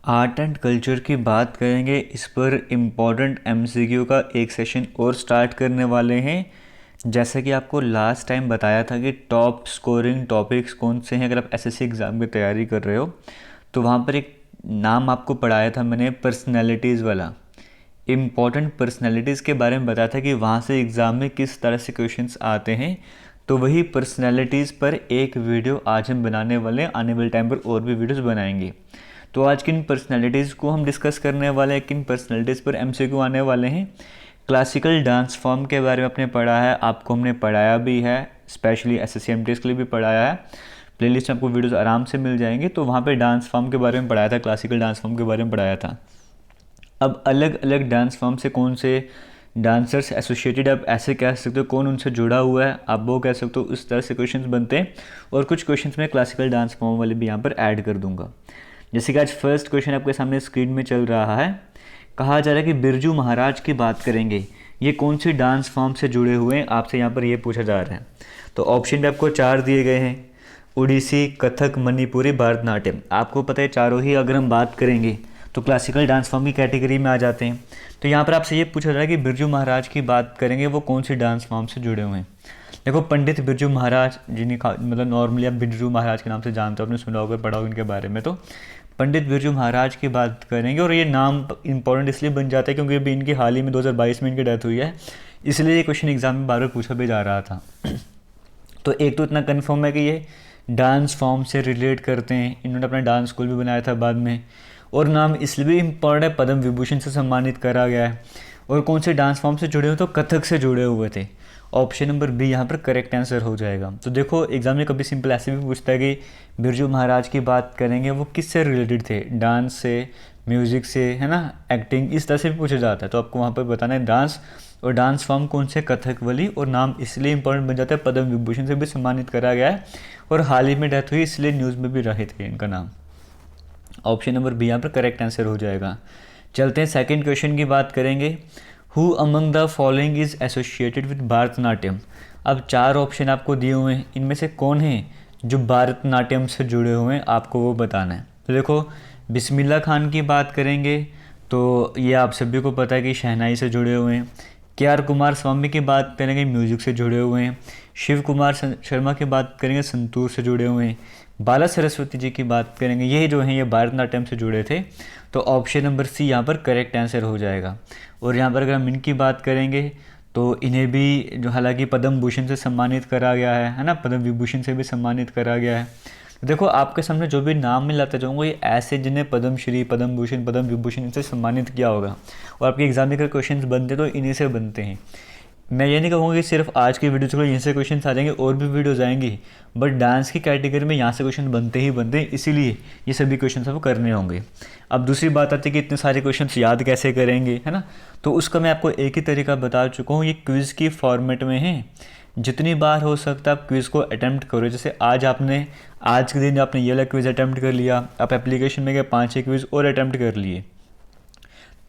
Art and culture की बात करेंगे। इस पर इम्पॉर्टेंट एमसीक्यू का एक सेशन और स्टार्ट करने वाले हैं। जैसा कि आपको लास्ट टाइम बताया था कि टॉप स्कोरिंग टॉपिक्स कौन से हैं अगर आप एसएससी एग्ज़ाम की तैयारी कर रहे हो, तो वहाँ पर एक नाम आपको पढ़ाया था मैंने, पर्सनैलिटीज़ वाला। इम्पॉर्टेंट पर्सनैलिटीज़ के बारे में बताया था कि वहाँ से एग्ज़ाम में किस तरह से क्वेश्चंस आते हैं। तो वही पर्सनैलिटीज़ पर एक वीडियो आज हम बनाने वाले हैं। आने वाले टाइम पर और भी वीडियोस बनाएंगे। तो आज किन पर्सनैलिटीज़ को हम डिस्कस करने वाले हैं, किन पर्सनैलिटीज़ पर एमसीक्यू आने वाले हैं। क्लासिकल डांस फॉर्म के बारे में आपने पढ़ा है, आपको हमने पढ़ाया भी है, स्पेशली एसएससी एमटीएस के लिए भी पढ़ाया है। प्लेलिस्ट में आपको वीडियोस आराम से मिल जाएंगे। तो वहाँ पे डांस फॉर्म के बारे में पढ़ाया था, क्लासिकल डांस फॉर्म के बारे में पढ़ाया था। अब अलग अलग डांस फॉर्म से कौन से डांसर्स एसोसिएटेड, आप ऐसे कह सकते हो, कौन उनसे जुड़ा हुआ है, आप वो कह सकते हो। इस तरह से क्वेश्चंस बनते हैं और कुछ क्वेश्चंस मैं क्लासिकल डांस फॉर्म वाले भी यहाँ पर ऐड कर दूंगा। जैसे कि आज फर्स्ट क्वेश्चन आपके सामने स्क्रीन में चल रहा है। कहा जा रहा है कि बिरजू महाराज की बात करेंगे, ये कौन सी डांस फॉर्म से जुड़े हुए हैं, आपसे यहाँ पर ये पूछा जा रहा है। तो ऑप्शन भी आपको 4 दिए गए हैं, ओडिसी, कथक, मणिपुरी, भरतनाट्यम। आपको पता है चारों ही अगर हम बात करेंगे तो क्लासिकल डांस फॉर्म की कैटेगरी में आ जाते हैं। तो यहाँ पर आपसे ये पूछा जा रहा है कि बिरजू महाराज की बात करेंगे, वो कौन सी डांस फॉर्म से जुड़े हुए हैं। देखो, पंडित बिरजू महाराज, जिन्हें मतलब नॉर्मली आप बिरजू महाराज के नाम से जानते हो, आपने सुना होगा, पढ़ा होगा इनके बारे में। तो पंडित बिरजू महाराज की बात करेंगे और ये नाम इंपॉर्टेंट इसलिए बन जाता है क्योंकि अभी इनकी हाल ही में 2022 में इनकी डेथ हुई है, इसलिए ये क्वेश्चन एग्जाम में बार बार पूछा भी जा रहा था। तो एक तो इतना कन्फर्म है कि ये डांस फॉर्म से रिलेट करते हैं, इन्होंने अपना डांस स्कूल भी बनाया था बाद में, और नाम इसलिए भी इम्पॉर्टेंट है, पद्म विभूषण से सम्मानित करा गया है। और कौन से डांस फॉर्म से जुड़े हुए, तो कथक से जुड़े हुए थे। ऑप्शन नंबर बी यहाँ पर करेक्ट आंसर हो जाएगा। तो देखो, एग्जाम में कभी सिंपल ऐसे भी पूछता है कि बिरजू महाराज की बात करेंगे, वो किस से रिलेटेड थे, डांस से, म्यूज़िक से, है ना, एक्टिंग, इस तरह से भी पूछा जाता है। तो आपको वहाँ पर बताना है डांस, और डांस फॉर्म कौन से, कथकली, और नाम इसलिए इंपॉर्टेंट बन जाता है, पद्म विभूषण से भी सम्मानित करा गया है और हाल ही में डेथ हुई, इसलिए न्यूज़ में भी रहे थे इनका नाम। ऑप्शन नंबर बी यहाँ पर करेक्ट आंसर हो जाएगा। चलते हैं सेकंड क्वेश्चन की बात करेंगे। Who among the following is associated with Bharatanatyam. अब 4 ऑप्शन आपको दिए हुए हैं, इनमें से कौन है जो भरतनाट्यम से जुड़े हुए हैं, आपको वो बताना है। तो देखो, बिस्मिल्लाह खान की बात करेंगे तो ये आप सभी को पता है कि शहनाई से जुड़े हुए हैं। के.आर. कुमार स्वामी की बात करेंगे, म्यूज़िक से जुड़े हुए हैं। शिव कुमार शर्मा की बात करेंगे, संतूर से जुड़े हुए हैं। बाला सरस्वती जी की बात करेंगे, ये जो हैं ये भरतनाट्यम से जुड़े थे। तो ऑप्शन नंबर सी यहाँ पर करेक्ट आंसर हो जाएगा। और यहाँ पर अगर हम इनकी बात करेंगे तो इन्हें भी जो हालांकि पद्म भूषण से सम्मानित करा गया है ना, पद्म विभूषण से भी सम्मानित करा गया है। तो देखो, आपके सामने जो भी नाम मैं लाता जाऊँगा ये ऐसे जिन्हें पद्मश्री, पद्म भूषण, पद्म विभूषण इनसे सम्मानित किया होगा, और आपके एग्जाम में क्वेश्चन बनते तो इन्हीं से बनते हैं। मैं ये नहीं कहूँगा कि सिर्फ आज की वीडियो चलो यहीं से क्वेश्चन आ जाएंगे, और भी वीडियोज़ आएंगी, बट डांस की कैटेगरी में यहाँ से क्वेश्चन बनते ही बनते हैं, इसीलिए ये सभी क्वेश्चन आपको करने होंगे। अब दूसरी बात आती है कि इतने सारे क्वेश्चन याद कैसे करेंगे, है ना। तो उसका मैं आपको एक ही तरीका बता चुका हूँ, ये क्विज़ की फॉर्मेट में है। जितनी बार हो सकता है आप क्विज़ को अटैम्प्ट करो। जैसे आज के दिन आपने ये वाला क्विज़ अटैम्प्ट कर लिया, आप एप्लीकेशन में गए 5-6 क्विज़ और अटैम्प्ट कर लिए,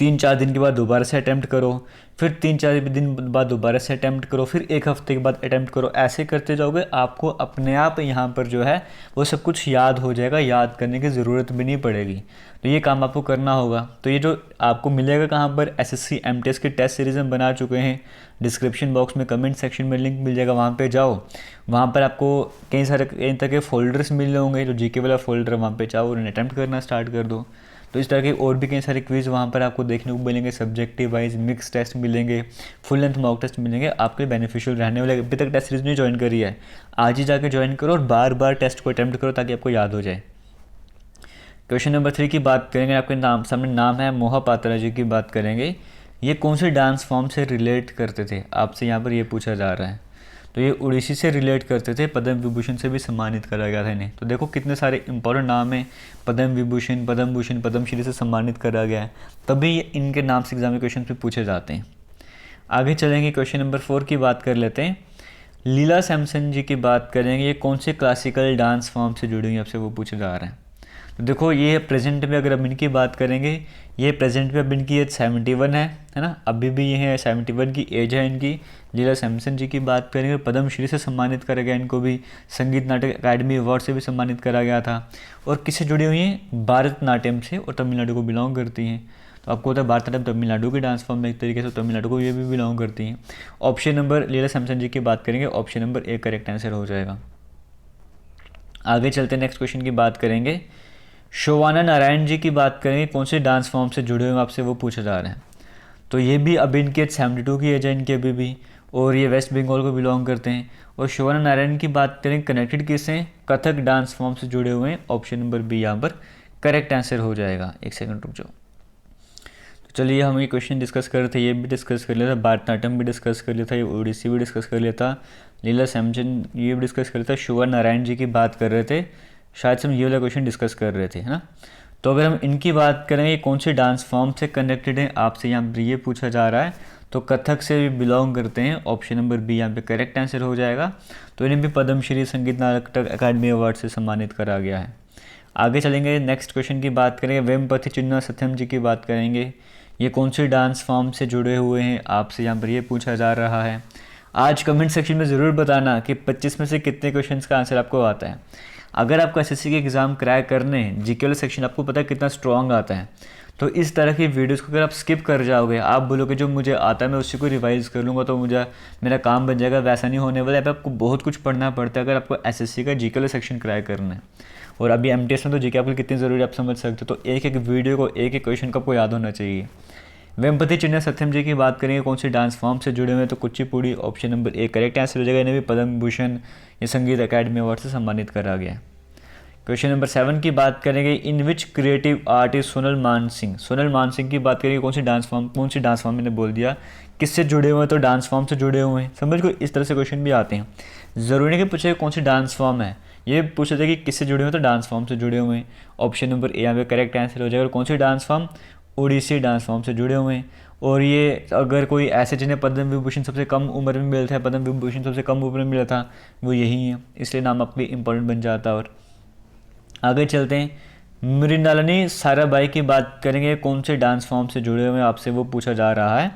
3-4 दिन के बाद दोबारा से अटैम्प्ट करो, फिर 3-4 दिन बाद दोबारा से अटैम्प्ट करो, फिर 1 हफ्ते के बाद अटैम्प्ट करो। ऐसे करते जाओगे, आपको अपने आप यहाँ पर जो है वो सब कुछ याद हो जाएगा, याद करने की ज़रूरत भी नहीं पड़ेगी। तो ये काम आपको करना होगा। तो ये जो आपको मिलेगा कहाँ पर, एसएससी एमटीएस की टेस्ट सीरीज़ हम बना चुके हैं, डिस्क्रिप्शन बॉक्स में कमेंट सेक्शन में लिंक मिल जाएगा, वहाँ पर जाओ। वहाँ पर आपको कई तरह के फोल्डर्स मिल होंगे, जो जीके वाला फोल्डर, वहाँ पर जाओ और अटैम्प्ट करना स्टार्ट कर दो। तो इस तरह के और भी कई सारे क्विज़ वहाँ पर आपको देखने को मिलेंगे, सब्जेक्टिव वाइज मिक्स टेस्ट मिलेंगे, फुल लेंथ मॉक टेस्ट मिलेंगे, आपके लिए बेनिफिशियल रहने वाले। अभी तक टेस्ट सीरीज नहीं ज्वाइन करी है, आज ही जाके ज्वाइन करो और बार बार टेस्ट को अटैम्प्ट करो ताकि आपको याद हो जाए। क्वेश्चन नंबर 3 की बात करेंगे। आपके सामने नाम है मोहापात्रा जी की बात करेंगे, ये कौन से डांस फॉर्म से रिलेट करते थे, आपसे यहाँ पर ये पूछा जा रहा है। तो ये उड़ीसी से रिलेट करते थे, पद्म विभूषण से भी सम्मानित करा गया था इन्हें। तो देखो कितने सारे इंपॉर्टेंट नाम हैं, पद्म विभूषण, पद्म भूषण, पद्मश्री से सम्मानित करा गया है, तभी इनके नाम से एग्जाम में क्वेश्चन भी पूछे जाते हैं। आगे चलेंगे, क्वेश्चन नंबर 4 की बात कर लेते हैं। लीला सैमसन जी की बात करेंगे, ये कौन से क्लासिकल डांस फॉर्म से जुड़ी हुई, आपसे वो पूछे जा रहे हैं। देखो ये प्रेजेंट में अगर अब इनकी बात करेंगे, ये प्रेजेंट में अब इनकी एज 71 है ना, अभी भी ये है 71 की एज है इनकी। लीला सैमसन जी की बात करेंगे, पद्मश्री से सम्मानित करा गया इनको भी, संगीत नाटक अकादमी अवार्ड से भी सम्मानित करा गया था। और किससे जुड़ी हुई हैं? भारतनाट्यम से, और तमिलनाडु को बिलोंग करती हैं। तो आपको होता है भारतनाट्यम तमिलनाडु की डांस फॉर्म में, एक तरीके से तमिलनाडु को ये भी बिलोंग करती हैं। ऑप्शन नंबर, लीला सैमसन जी की बात करेंगे, option number A correct answer हो जाएगा। आगे चलते नेक्स्ट क्वेश्चन की बात करेंगे। शोवाना नारायण जी की बात करेंगे, कौन से डांस फॉर्म से जुड़े हुए आपसे वो पूछा जा रहा है। तो ये भी अभी इनकी एज 72 की एज है इनकी अभी भी, और ये वेस्ट बंगाल को बिलोंग करते हैं। और शोवाना नारायण की बात करें, कनेक्टेड किससे? कथक डांस फॉर्म से जुड़े हुए हैं। ऑप्शन नंबर बी यहाँ पर करेक्ट आंसर हो जाएगा। एक सेकंड रुक जाओ। तो चलिए हम ये क्वेश्चन डिस्कस कर रहे थे, ये भी डिस्कस कर लिया था, भारतनाट्यम भी डिस्कस कर लिया था, ये ओडिसी भी डिस्कस कर लिया था, लीला सैमसन ये भी डिस्कस कर लिया था, शोवाना नारायण जी की बात कर रहे थे, शायद से हम ये वाला क्वेश्चन डिस्कस कर रहे थे, है ना। तो अगर हम इनकी बात करेंगे कौन से डांस फॉर्म से कनेक्टेड हैं, आपसे यहाँ पर ये पूछा जा रहा है, तो कथक से भी बिलोंग करते हैं। ऑप्शन नंबर बी यहाँ पे करेक्ट आंसर हो जाएगा। तो इन्हें भी पद्मश्री संगीत नाटक अकादमी अवार्ड से सम्मानित करा गया है। आगे चलेंगे, नेक्स्ट क्वेश्चन की बात करेंगे, वेमपति चिन्ना सत्यम जी की बात करेंगे, ये कौन से डांस फॉर्म से जुड़े हुए हैं, आपसे यहाँ पर ये पूछा जा रहा है। आज कमेंट सेक्शन में ज़रूर बताना कि 25 में से कितने क्वेश्चंस का आंसर आपको आता है। अगर आपको एसएससी के एग्ज़ाम क्रैक करने हैं, जीके वाला सेक्शन आपको पता है कितना स्ट्रॉन्ग आता है, तो इस तरह की वीडियोस को अगर आप स्किप कर जाओगे, आप बोलोगे जो मुझे आता है मैं उसी को रिवाइज़ कर लूँगा तो मेरा काम बन जाएगा, वैसा नहीं होने वाला है। आपको बहुत कुछ पढ़ना पड़ता है अगर आपको एसएससी का जीके वाला सेक्शन क्रैक करना है। और अभी एमटीएस में तो जीके आपको कितनी ज़रूरी आप समझ सकते हो। तो एक एक वीडियो को, एक एक क्वेश्चन को आपको याद होना चाहिए। वेमपति चिन्ना सत्यम जी की बात करेंगे, कौन से डांस फॉर्म से जुड़े हुए हैं, तो Kuchipudi. Option number A correct answer हो जाएगा। इन्हें भी पद्म भूषण या संगीत अकादमी अवार्ड से सम्मानित करा गया है। क्वेश्चन नंबर 7 की बात करेंगे, इन विच क्रिएटिव आर्टिस्ट सोनल मानसिंह। सोनल मानसिंह की बात करेंगे, कौन सी डांस फॉर्म मैंने बोल दिया, किससे जुड़े हुए हैं, तो डांस फॉर्म से जुड़े हुए हैं। समझ को, इस तरह से क्वेश्चन भी आते हैं। ज़रूरी नहीं कि पूछे कौन सी डांस फॉर्म है, ये पूछा जाए कि किससे जुड़े हुए, तो डांस फॉर्म से जुड़े हुए हैं। ऑप्शन नंबर ए यहाँ पे करेक्ट आंसर हो जाएगा। और कौन सी dance form? Odissi dance form से जुड़े हुए हैं। और ये अगर कोई ऐसे जिन्हें पद्म विभूषण सबसे कम उम्र में मिलता है, पद्म विभूषण सबसे कम उम्र में मिला था, वो यही है, इसलिए नाम आपके इंपॉर्टेंट बन जाता है। और आगे चलते हैं, मृणालिनी साराभाई की बात करेंगे, कौन से डांस फॉर्म से जुड़े हुए हैं, आपसे वो पूछा जा रहा है।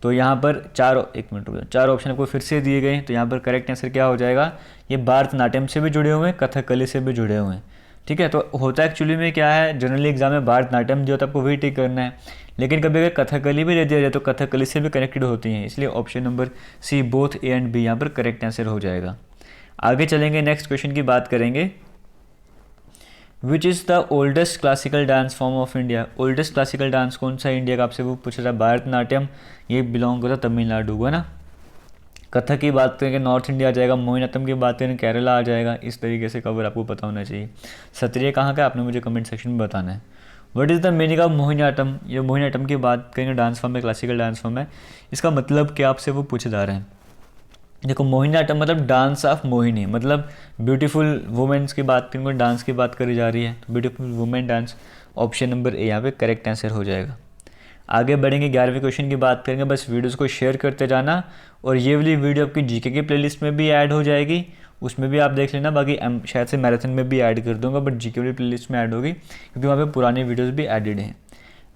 तो यहाँ पर चार ऑप्शन आपको फिर से दिए गए। तो यहाँ पर करेक्ट आंसर क्या हो जाएगा, ये भारतनाट्यम से भी जुड़े हुए हैं, कथकली से भी जुड़े हुए हैं। ठीक है, तो होता एक्चुअली में क्या है, जनरली एग्जाम में भारतनाट्यम जो होता है आपको वही टिक करना है, लेकिन कभी अगर कथकली भी दे दिया जाए तो कथकली से भी कनेक्टेड होती हैं, इसलिए option number C both A and B यहाँ पर करेक्ट आंसर हो जाएगा। आगे चलेंगे, नेक्स्ट क्वेश्चन की बात करेंगे, which is the oldest classical dance form of India. Oldest classical dance कौन सा है इंडिया का, आपसे वो पूछा था। भारतनाट्यम ये बिलोंग करता तमिलनाडु को, है ना। कथक की बात करेंगे नॉर्थ इंडिया आ जाएगा, मोहिनीअट्टम की बात करें केरला आ जाएगा। इस तरीके से कवर आपको पता होना चाहिए। सत्रिय कहाँ का, आपने मुझे कमेंट सेक्शन में बताना है। What is the meaning of Mohiniyattam. ये मोहिनीअट्टम की बात करेंगे, डांस फॉर्म है, क्लासिकल डांस फॉर्म है, इसका मतलब क्या आपसे वो पूछे जा रहे हैं। देखो मोहिनीअट्टम मतलब डांस ऑफ मोहिनी, मतलब ब्यूटीफुल वुमेन्स की बात करेंगे, डांस की बात करी जा रही है, तो beautiful women dance. Option number A यहाँ पे करेक्ट आंसर हो जाएगा। आगे बढ़ेंगे, 11वें क्वेश्चन की बात करेंगे। बस वीडियोस को शेयर करते जाना, और ये वाली वीडियो आपकी जीके की प्लेलिस्ट में भी ऐड हो जाएगी, उसमें भी आप देख लेना। बाकी शायद से मैराथन में भी ऐड कर दूंगा, बट जीके वाली प्लेलिस्ट में ऐड होगी क्योंकि वहाँ पे पुरानी वीडियोस भी एडेड हैं।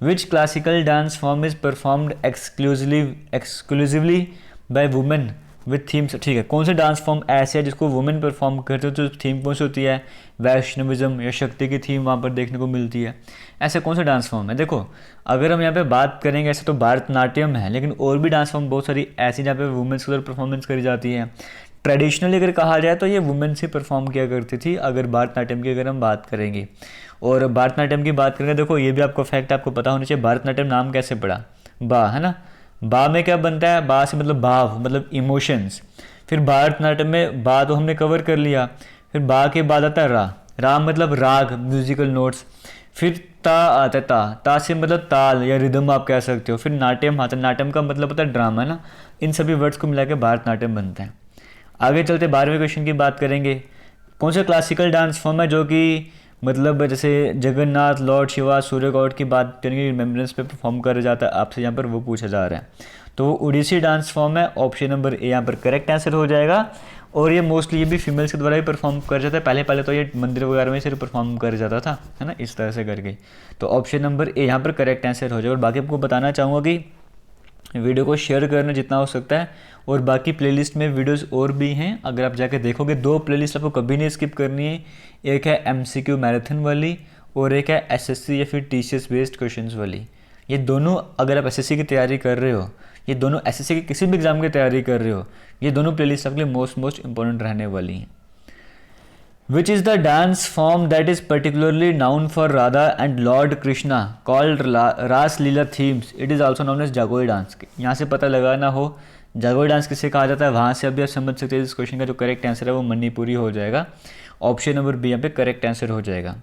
Which classical dance form is performed exclusively by women with themes. ठीक है, कौन से डांस फॉर्म ऐसे है जिसको वुमेन परफॉर्म करते हो, तो थीम कौन सी होती है, वैष्णविज्म या शक्ति की थीम वहाँ पर देखने को मिलती है। ऐसे कौन सा डांस फॉर्म है। देखो अगर हम यहाँ पे बात करेंगे, ऐसे तो भारतनाट्यम है, लेकिन और भी डांस फॉर्म बहुत सारी ऐसी जहाँ पे वुमेन्स की तरफ परफॉर्मेंस करी जाती है। ट्रेडिशनली अगर कहा जाए तो ये वुमेन्स ही परफॉर्म किया करती थी, अगर भारतनाट्यम की अगर हम बात करेंगे। और भारतनाट्यम की बात करेंगे, देखो ये भी आपको फैक्ट आपको पता होना चाहिए, भारतनाट्यम नाम कैसे पड़ा, बा, है ना। बा में क्या बनता है, बा से मतलब भाव, मतलब इमोशंस। फिर भारतनाट्यम में बा तो हमने कवर कर लिया, फिर बा के बाद आता है रा, रा मतलब राग, म्यूजिकल नोट्स। फिर ता आता है, ता से मतलब ताल या रिदम आप कह सकते हो। फिर नाट्यम आता है, नाट्यम का मतलब होता है ड्रामा, है ना। इन सभी वर्ड्स को मिला के भारतनाट्यम बनता है। आगे चलते 12वें क्वेश्चन की बात करेंगे, कौन सा क्लासिकल डांस फॉर्म है जो कि मतलब जैसे जगन्नाथ, लॉर्ड शिवा, सूर्य गॉड की बात करेंगे, रिमेम्बरेंस पे परफॉर्म करा जाता है, आपसे यहाँ पर वो पूछा जा रहा है। तो वो ओडिसी डांस फॉर्म है। ऑप्शन नंबर ए यहाँ पर करेक्ट आंसर हो जाएगा। और ये मोस्टली ये भी फीमेल्स के द्वारा ही परफॉर्म कर जाता है। पहले पहले तो ये मंदिर वगैरह में सिर्फ परफॉर्म कर जाता था, है ना, इस तरह से करके। तो ऑप्शन नंबर ए यहाँ पर करेक्ट आंसर हो जाएगा। और बाकी आपको बताना चाहूँगा कि वीडियो को शेयर करना जितना हो सकता है, और बाकी प्लेलिस्ट में वीडियोस और भी हैं, अगर आप जाके देखोगे 2 प्लेलिस्ट आपको कभी नहीं स्किप करनी है। एक है MCQ मैराथन वाली और एक है SSC या फिर TCS बेस्ड क्वेश्चंस वाली। ये दोनों अगर आप SSC की तैयारी कर रहे हो, ये दोनों SSC की किसी भी एग्ज़ाम की तैयारी कर रहे हो, ये दोनों प्लेलिस्ट आपके लिए मोस्ट इंपॉर्टेंट रहने वाली हैं। Which is the dance form that is particularly known for Radha and Lord Krishna called Ras Leela themes? It is also known as Jagoi dance. यहाँ से पता लगाना हो जागोई डांस किसे कहा जाता है, वहाँ से अभी आप समझ सकते हैं इस क्वेश्चन का जो करेक्ट आंसर है वो मणिपुरी हो जाएगा। ऑप्शन नंबर बी यहाँ पे करेक्ट आंसर हो जाएगा।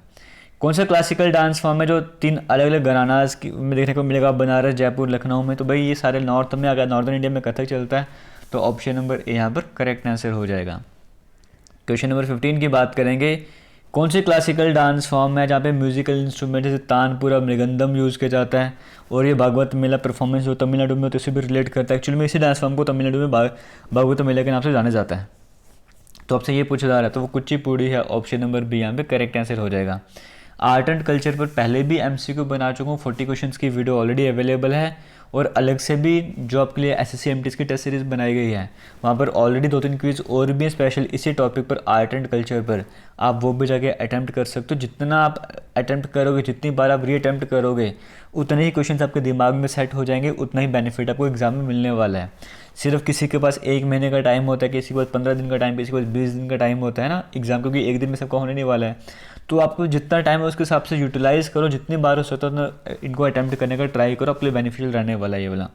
कौन सा क्लासिकल डांस फॉर्म है जो 3 अलग अलग घरानाज में देखने को मिलेगा बनारस, जयपुर, लखनऊ में? तो भाई ये सारे नॉर्थ में, अगर नॉर्दर्न इंडिया में कथक चलता है, तो ऑप्शन नंबर ए यहाँ पर करेक्ट आंसर हो जाएगा। क्वेश्चन नंबर 15 की बात करेंगे। कौन सी क्लासिकल डांस फॉर्म है जहाँ पे म्यूजिकल इंस्ट्रूमेंट जैसे तानपुरा, मृगंदम यूज़ किया जाता है, और ये भागवत मेला परफॉर्मेंस जो तमिलनाडु में होता है उससे भी रिलेट करता है। एक्चुअली में इसी डांस फॉर्म को तमिलनाडु में भागवत मेला के नाम से जाना जाता है। तो आपसे ये पूछा जा रहा है तो वो कुचिपुड़ी है। ऑप्शन नंबर बी यहाँ पे करेक्ट आंसर हो जाएगा। आर्ट एंड कल्चर पर पहले भी MCQ बना चुका हूँ, 40 क्वेश्चंस की वीडियो ऑलरेडी अवेलेबल है, और अलग से भी जो आपके लिए SSC MTS की टेस्ट सीरीज़ बनाई गई है, वहाँ पर ऑलरेडी 2-3 क्विज और भी स्पेशल इसी टॉपिक पर, आर्ट एंड कल्चर पर, आप वो भी जाके अटैम्प्ट कर सकते हो। जितना आप अटैम्प्ट करोगे, जितनी बार आप रीअटैम्प्ट करोगे, उतने ही क्वेश्चन आपके दिमाग में सेट हो जाएंगे, उतना ही बेनिफिट आपको एग्जाम में मिलने वाला है। सिर्फ किसी के पास 1 महीने का टाइम होता है, किसी के पास 15 दिन का टाइम, किसी के पास 20 दिन का टाइम होता है ना एग्जाम, क्योंकि एक दिन में सबका होने नहीं वाला है। तो आपको जितना टाइम है उसके हिसाब से यूटिलाइज करो, जितनी बार हो सकता है उतना इनको अटैम्प्ट करने का ट्राई करो, आपके लिए बेनिफिशियल रहने वाला है ये वाला।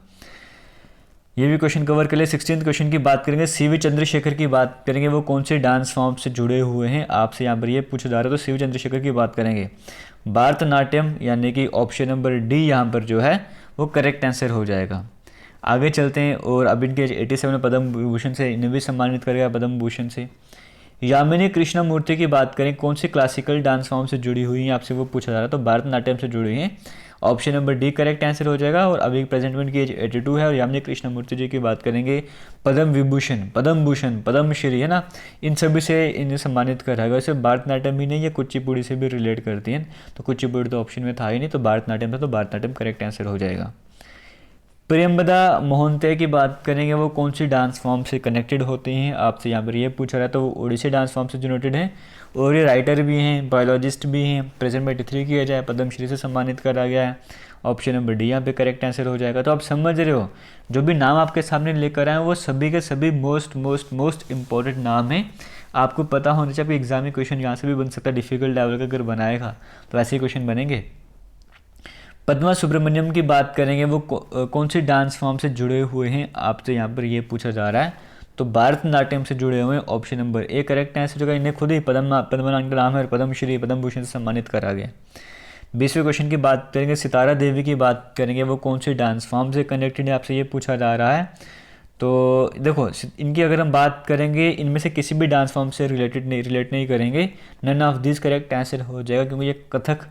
ये भी क्वेश्चन कवर कर ले। 16th क्वेश्चन की बात करेंगे। CV चंद्रशेखर की बात करेंगे, वो कौन से डांस फॉर्म से जुड़े हुए हैं, आपसे यहाँ पर ये पूछा जा रहा है। तो CV चंद्रशेखर की बात करेंगे। भारतनाट्यम यानी कि ऑप्शन नंबर डी यहाँ पर जो है वो करेक्ट आंसर हो जाएगा। आगे चलते हैं, और अब इनके 87 पद्म विभूषण से, इन्हें भी सम्मानित करेगा पद्म भूषण से। यामिनी कृष्णमूर्ति की बात करें, कौन सी क्लासिकल डांस फॉर्म से जुड़ी हुई हैं, आपसे वो पूछा जा रहा है। तो भारतनाट्यम से जुड़ी हैं। Option number D correct answer हो जाएगा। और अभी प्रेजेंट में इनकी एज 82 है। और यामिनी कृष्णमूर्ति जी की बात करेंगे, पद्म विभूषण, पद्म भूषण, पद्मश्री, है ना, इन सभी से इन्हें सम्मानित करा गया। वैसे भारतनाट्यम ही नहीं, ये कुचिपुड़ी से भी रिलेट करती हैं। तो कुचिपुड़ी तो ऑप्शन में था ही नहीं, तो भारतनाट्यम था, तो भारतनाट्यम करेक्ट आंसर हो जाएगा। प्रियंबदा मोहंते की बात करेंगे, वो कौन सी डांस फॉर्म से कनेक्टेड होती हैं, आपसे यहाँ पर ये पूछा रहा है। तो वो ओडिसी डांस फॉर्म से रिलेटेड हैं, और ये राइटर भी हैं, बायोलॉजिस्ट भी हैं। प्रेजेंट में 83 किया जाए, पद्मश्री से सम्मानित करा गया है। ऑप्शन नंबर डी यहाँ पे करेक्ट आंसर हो जाएगा। तो आप समझ रहे हो, जो भी नाम आपके सामने लेकर आए वो सभी के सभी मोस्ट इंपॉर्टेंट नाम हैं। आपको पता होना चाहिए, आपके एग्जाम में क्वेश्चन यहाँ से भी बन सकता है, डिफिकल्ट लेवल का अगर बनाएगा तो ऐसे ही क्वेश्चन बनेंगे। पद्मा सुब्रमण्यम की बात करेंगे, वो कौन सी डांस फॉर्म से जुड़े हुए हैं, आपसे यहाँ पर ये पूछा जा रहा है। तो भारतनाट्यम से जुड़े हुए हैं। Option number A correct answer होगा। इन्हें खुद ही पद्मनाभ का नाम है, पद्मश्री, पद्म भूषण से सम्मानित करा गया। 20वें क्वेश्चन की बात करेंगे। सितारा देवी की बात करेंगे, वो कौन सी डांस फॉर्म से कनेक्टेड है, आपसे ये पूछा जा रहा है। तो देखो, इनकी अगर हम बात करेंगे, इनमें से किसी भी डांस फॉर्म से रिलेट नहीं करेंगे। None of this correct answer हो जाएगा, क्योंकि ये कथक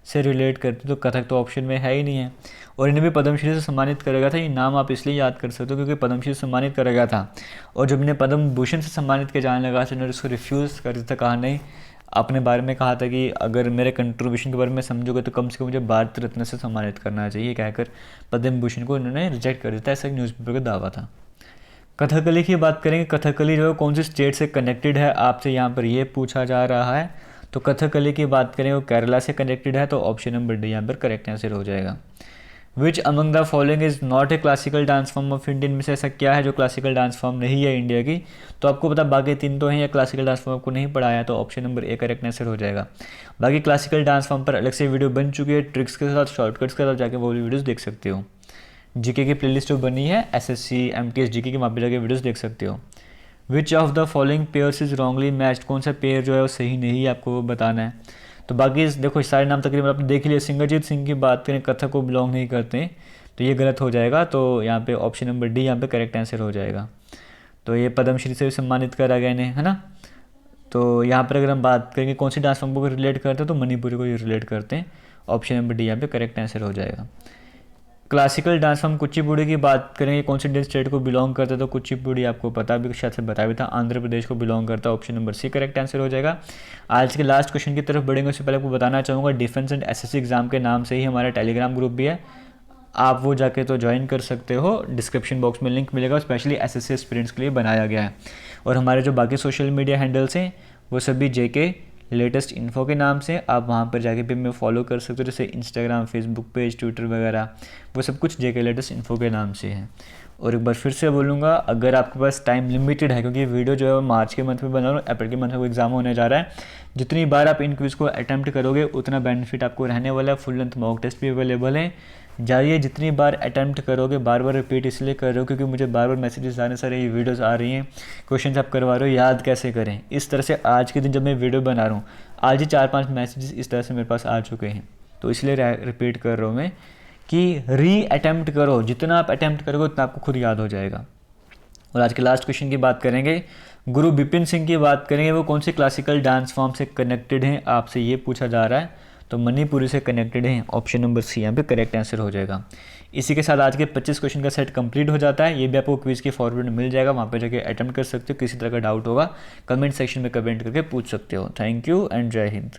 से रिलेट करते, तो कथक तो ऑप्शन में है ही नहीं है। और इन्हें भी पद्मश्री से सम्मानित करा गया था। ये नाम आप इसलिए याद कर सकते हो क्योंकि पद्मश्री से सम्मानित करा गया था। और जब इन्हें पद्म भूषण से सम्मानित किया जाने लगा तो इन्होंने उसको रिफ्यूज़ कर दिया था, कहा नहीं। अपने बारे में कहा था कि अगर मेरे कंट्रीब्यूशन के बारे में समझोगे तो कम से कम मुझे भारत रत्न से सम्मानित करना चाहिए, कहकर पद्म भूषण को इन्होंने रिजेक्ट कर दिया था। ऐसा न्यूज़पेपर का दावा था। कथकली की बात करेंगे। कथकली जो है कौन सी स्टेट से कनेक्टेड है, आपसे यहाँ पर ये पूछा जा रहा है। तो कथकली की बात करें, वो केरला से कनेक्टेड है। तो ऑप्शन नंबर डी यहाँ पर करेक्ट आंसर हो जाएगा। Which among the following is not a classical dance form of Indian, में से ऐसा क्या है जो क्लासिकल डांस फॉर्म नहीं है इंडिया की? तो आपको पता बाकी 3 तो हैं, या क्लासिकल डांस फॉर्म आपको नहीं पढ़ाया, तो option number A correct answer हो जाएगा। बाकी क्लासिकल डांस फॉर्म पर अलग से वीडियो बन चुकी है, ट्रिक्स के साथ, शॉर्टकट्स के साथ, जाके वो वीडियोज़ देख सकते हो। जीके की प्लेलिस्ट जो बनी है SSC MTS जीके की, वहाँ पर जाके वीडियोज़ देख सकते हो। Which of the following pairs is wrongly matched, कौन सा पेयर जो है वो सही नहीं है, आपको वो बताना है। तो बाकी देखो सारे नाम तकरीबन आपने देख लिया। सिंगरजीत सिंह की बात करें, कथक को बिलोंग नहीं करते, तो ये गलत हो जाएगा। तो यहाँ पे ऑप्शन नंबर डी यहाँ पे करेक्ट आंसर हो जाएगा। तो ये पद्मश्री से भी सम्मानित करा गया इन्हें, है ना। तो यहाँ पर अगर हम बात करेंगे कौन सी डांस फॉर्म को रिलेट करते हैं, तो मणिपुरी को ये रिलेट करते हैं। ऑप्शन नंबर डी यहाँ पे करेक्ट आंसर हो जाएगा। क्लासिकल डांस हम कुचिपुड़ी की बात करेंगे, कौन सी स्टेट को बिलोंग करता है, तो कुचिपुड़ी आपको पता भी शायद से बताया भी था, आंध्र प्रदेश को बिलोंग करता है। Option number C correct answer हो जाएगा। आज के लास्ट क्वेश्चन की तरफ बढ़ेंगे उससे पहले आपको बताना चाहूँगा डिफेंस एंड एसएससी एग्जाम के नाम से ही हमारा टेलीग्राम ग्रुप भी है, आप वो जाके तो ज्वाइन कर सकते हो, डिस्क्रिप्शन बॉक्स में लिंक मिलेगा, स्पेशली एसएससी एस्पिरेंट्स के लिए बनाया गया है। और हमारे जो बाकी सोशल मीडिया हैंडल्स हैं वो सभी जेके लेटेस्ट इन्फो के नाम से, आप वहाँ पर जाके भी हमें फॉलो कर सकते हो, जैसे इंस्टाग्राम, फेसबुक पेज, ट्विटर वगैरह, वो सब कुछ जेके लेटेस्ट इन्फो के नाम से है। और एक बार फिर से बोलूँगा, अगर आपके पास टाइम लिमिटेड है, क्योंकि वीडियो जो है मार्च के मंथ में बना रहा हूँ, अप्रैल के मंथ में एग्जाम होने जा रहा है, जितनी बार आप इन क्विज को अटैम्प्ट करोगे उतना बेनिफिट आपको रहने वाला है। फुल लेंथ मॉक टेस्ट भी अवेलेबल है, जाइए जितनी बार अटैम्प्ट करोगे। बार बार रिपीट इसलिए कर रहे हो क्योंकि मुझे बार बार मैसेजेस आने, सारे ये वीडियोस आ रही हैं, क्वेश्चंस आप करवा रहे हो, याद कैसे करें। इस तरह से आज के दिन जब मैं वीडियो बना रहा हूँ, आज ही 4-5 मैसेजेस इस तरह से मेरे पास आ चुके हैं, तो इसलिए रिपीट कर रहा हूँ मैं कि री अटैम्प्ट करो, जितना आप अटैम्प्ट करोगे उतना आपको खुद याद हो जाएगा। और आज के लास्ट क्वेश्चन की बात करेंगे, गुरु बिपिन सिंह की बात करेंगे, वो कौन से क्लासिकल डांस फॉर्म से कनेक्टेड हैं, आपसे ये पूछा जा रहा है, तो मणिपुरी से कनेक्टेड हैं। ऑप्शन नंबर सी यहाँ पे करेक्ट आंसर हो जाएगा। इसी के साथ आज के 25 क्वेश्चन का सेट कंप्लीट हो जाता है। ये भी आपको क्विज के फॉरवर्ड मिल जाएगा, वहाँ पे जाके अटेम्प्ट कर सकते हो। किसी तरह का डाउट होगा कमेंट सेक्शन में कमेंट करके पूछ सकते हो। थैंक यू एंड जय हिंद।